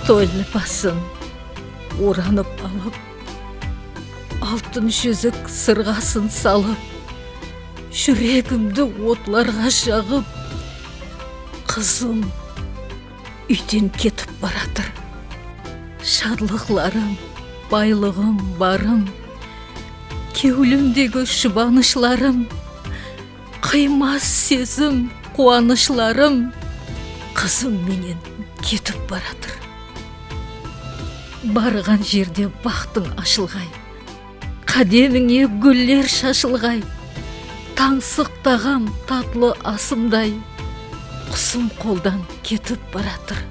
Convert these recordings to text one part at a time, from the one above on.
Toylapaсын oranıp alıp, altın şözük sırgasın salıp, yüreğimdi otlarga şağıp, kızım үйден ketip baratır. Şadlıklarım, baylığım, barım, kevlümdегі şubanışlarım, kıymaz сезім, қуанышларым, kızım менен кетіп baratır. Барған жерде бақтың ашылғай, қадеміңе гүллер шашылғай, таңсықтағам татлы асымдай, құсым қолдан кетіп baratır.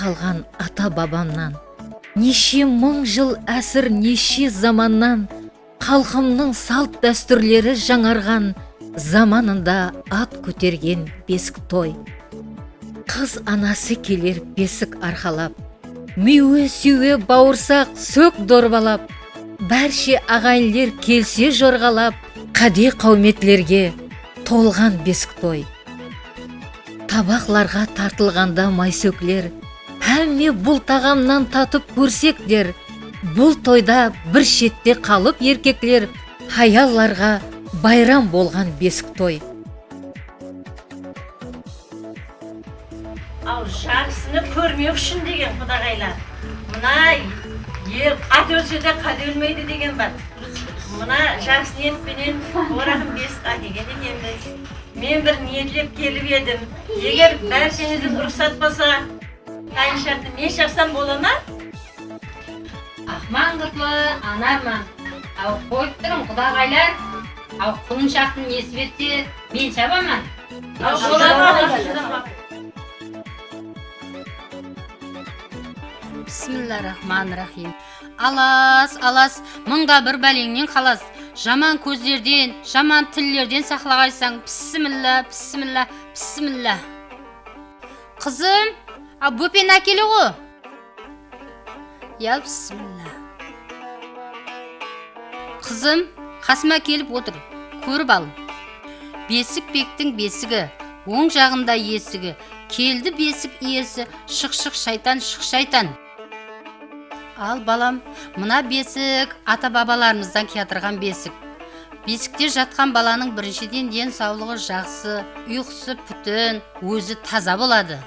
қалған ата бабамнан, неше мың жыл әсір неше заманнан, халқымның салт дәстүрлері жаңарған, заманында ат көтерген бесік той. Қыз анасы келер бесік арқалап, мүйе сүйе бауырсақ сөк дорбалап, бәрше ағайынлер келсе жорғалап, қаде қауметлерге толған бесік той. Табақларға тартылғанда майсөклер, әмме бұл тағамнан татып көрсектер. Бұл тойда бір шетте қалып еркеклер, хаялларға байрам болған бесік той. Ал жақсыны көрмек үшін деген құдағайлар. Мына ер ат өлсе де қат өлмейді деген бар. Мына жақсы ниетпенен орағым бесікқа деген екенбіз. Мен бір ниетлеп келіп едім. Егер бәршеңіздің рұқсат болса, тайыншақты мен шапсам бола ма? Ақман құтлы анарман. Ау қойып тұрым құдағайлар. Ау құлыншақтың несі бетте мен шабаман. Ал бола. Бисмиллахиррахманиррахим. Алас, мыңда бір бәлеңнен қалас. Жаман көздерден, жаман тіллерден сақлағайсаң. Бисмилла. Қызым, бөпен әкелі ғо? Я, бисмилла. Қызым, қасыма келіп отыр, көріп ал. Бесік бектің бесігі, оң жағында есігі. Келді бесік иесі, шық шайтан. Ал балам, мына бесік ата бабаларымыздан кетірген бесік. Бесікте жатқан баланың біріншіден ден саулығы жақсы, ұйқысы бүтін, өзі таза болады.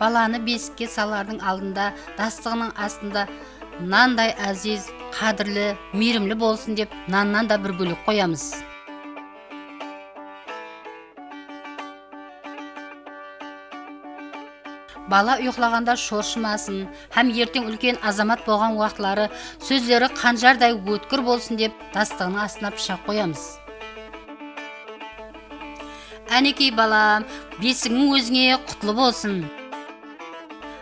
Баланы бесікке салардың алдында, дастығының астында нандай әзиз, қадірлі, мейірімлі болсын деп наннан да бір бөлек қоямыз. Бала ұйқылағанда шоршымасын, һәм ертең үлкен азамат болған уақытлары сөздері қанжардай өткір болсын деп дастығының астына пышақ қоямыз. Әнекей балам, бесігің өзіңе құтлы болсын.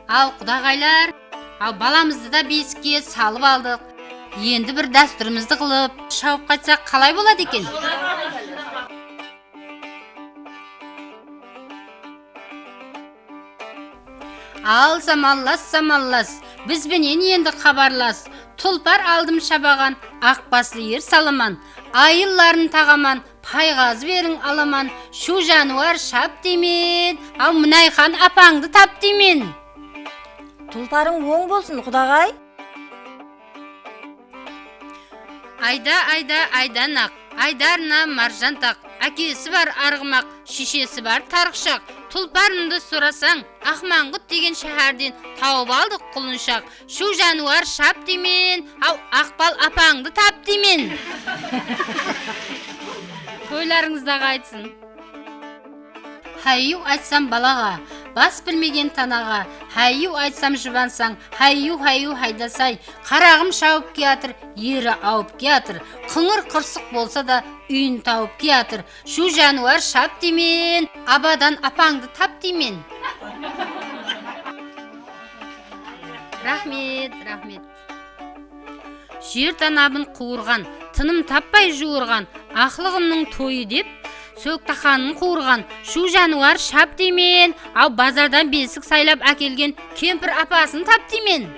Ал құдағайлар, баламызды да бесікке салып алдық. Енді бір дәстүрімізді қылып, шауып қайтсақ қалай болады екен? Ал самаллас, бізбенен енді қабарлас. Тұлпар алдым шабаған, ақбасы ер саламан. Айылларын тағаман, пайғаз берің аламан. Шу жануар шап демен, ал Мұнайхан апаңды тап демен. Тұлпарың оң болсын, құдағай. Айданақ, айдарына маржантақ. Әкесі бар арғымақ, шешесі бар тарықшақ. Тұлпарымды сұрасаң, Ақманғұт деген шәһәрден тауып алдық құлыншақ. Шу жануар шап демен, ау Ақбал апаңды тап демен. Тойларыңыздағы айтсын. Хайю айтсам балаға, бас білмеген танаға. Хайю айтсам жұбансаң, хайю хайдасай. Қарағым шауып кеатыр, ері ауып кеатыр. Қыңыр қырсық болса да үйін тауып кеатыр. Шу жануар шап демен, абадан апаңды тап демен. Рахмет. Жер танабын қуырған, тыным таппай жуырған, ақлығымның тойы деп, сөк тақанын қуырған. Шу жануар шап демен, ау базардан бесік сайлап әкелген кемпір апасын тап демен.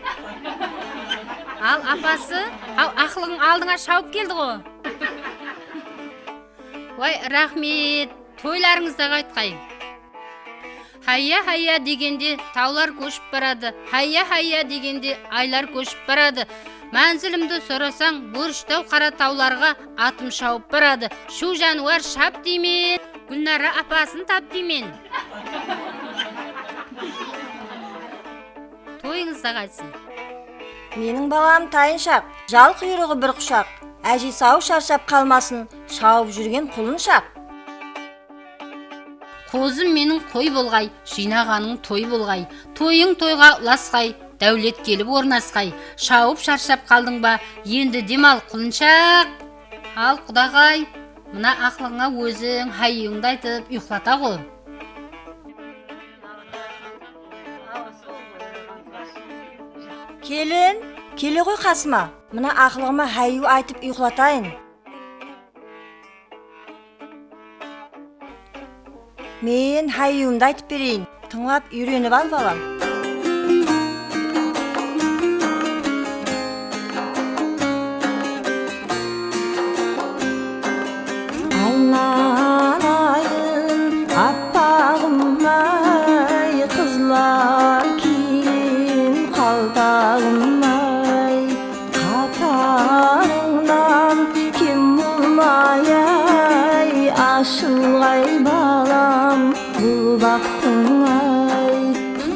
Ал апасы, ау ақлығың алдыңа шауып келді ғо. Ой, рахмет, тойларыңыздағы айтқай. Хайя дегенде таулар көшіп барады, хайя дегенде айлар көшіп барады. Мәнзілімді сұрасаң, бұрыштау қара тауларға атым шауып барады. Шу жануар шап демен, Гүлнара апасын тап демен. Тойыңызда қайтсын. Менің балам тайыншақ, жал құйрығы бір құшақ. Әжей сау шаршап қалмасын, шауып жүрген құлыншақ. Қозым менің қой болғай, жинағаның той болғай. Тойың тойға ұласқай, дәулет келіп орнасқай. Шауып шаршап қалдың ба, енді демал құлыншақ. Ал құдағай, мына ақлыңа өзің хайыңды айтып ұйқылата ғой. Келін, келе ғой қасыма. Мына ақылыма хәйю айтып ұйқылатайын. Мен хәйюмды айтып берейін. Тыңлап үйреніп ал балам. Айналайын аппағым-ай, қызлар киім қалпағым-ай, қатарыңнан кем болмай-ай, ашылғай балам бұл бақтың-ай,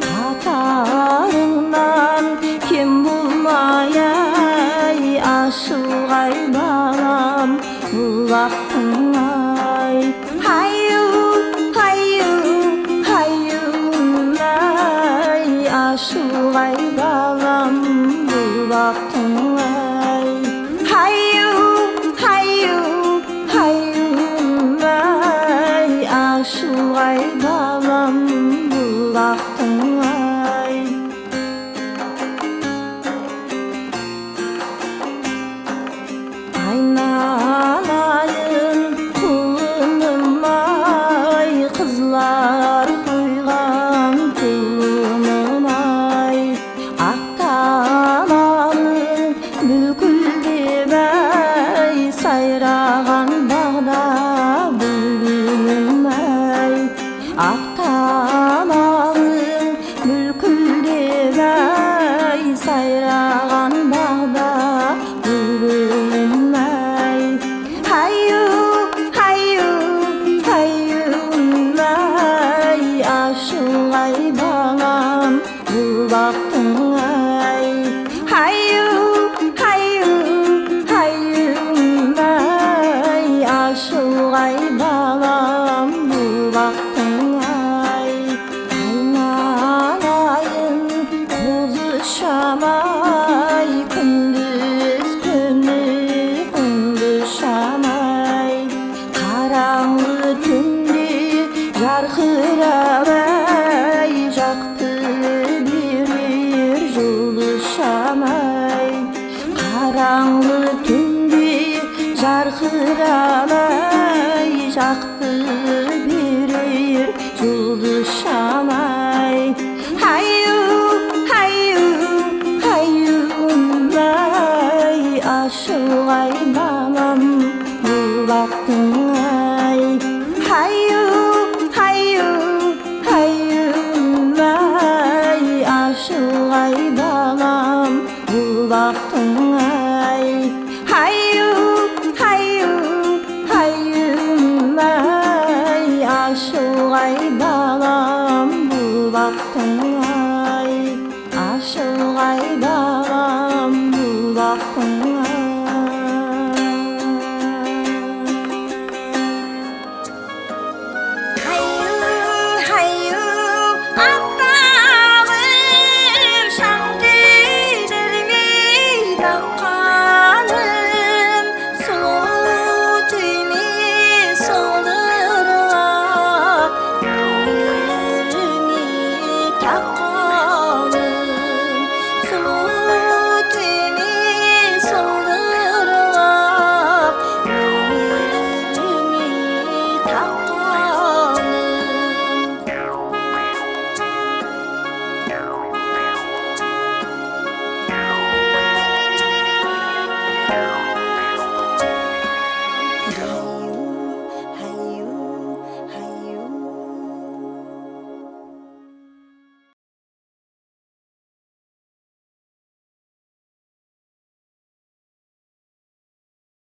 қатарыңнан кем болмай-ай, ашылғай балам бұл бақтың-ай. Хайю, хайю, хайюм-ай, ашылғай балам бұл бақтың-ай. Хайю, хайю, хайюм-ай, ашылғай балам бұл бақтың-ай. Айналайын құлыным-ай, қызлар қойған құлыным-ай, ақтамалың бүлкілдеп-ай, сайраған бағда бүлгүлім-ай, ақтамалың бүлкілдеп-ай, сайраған бағда бүлгүлім-ай. Хайю, хайю, хайюм-ай, ашылғай балам бұл бақтың-ай. Хайю, хайю, хайюм-ай, ашылғай балам бұл бақтың-ай. Айналайын қозышам-ай, күндіз шам-ай, қараңғы түнде жарқырап-ай, жақты берер жұлдыз-шам-ай, қараңғы түнде жарқырап-ай, жақты берер жұлдыз-шам-ай. Хайю, хайю, хайюм-ай, ашылғай балам бұл бақтың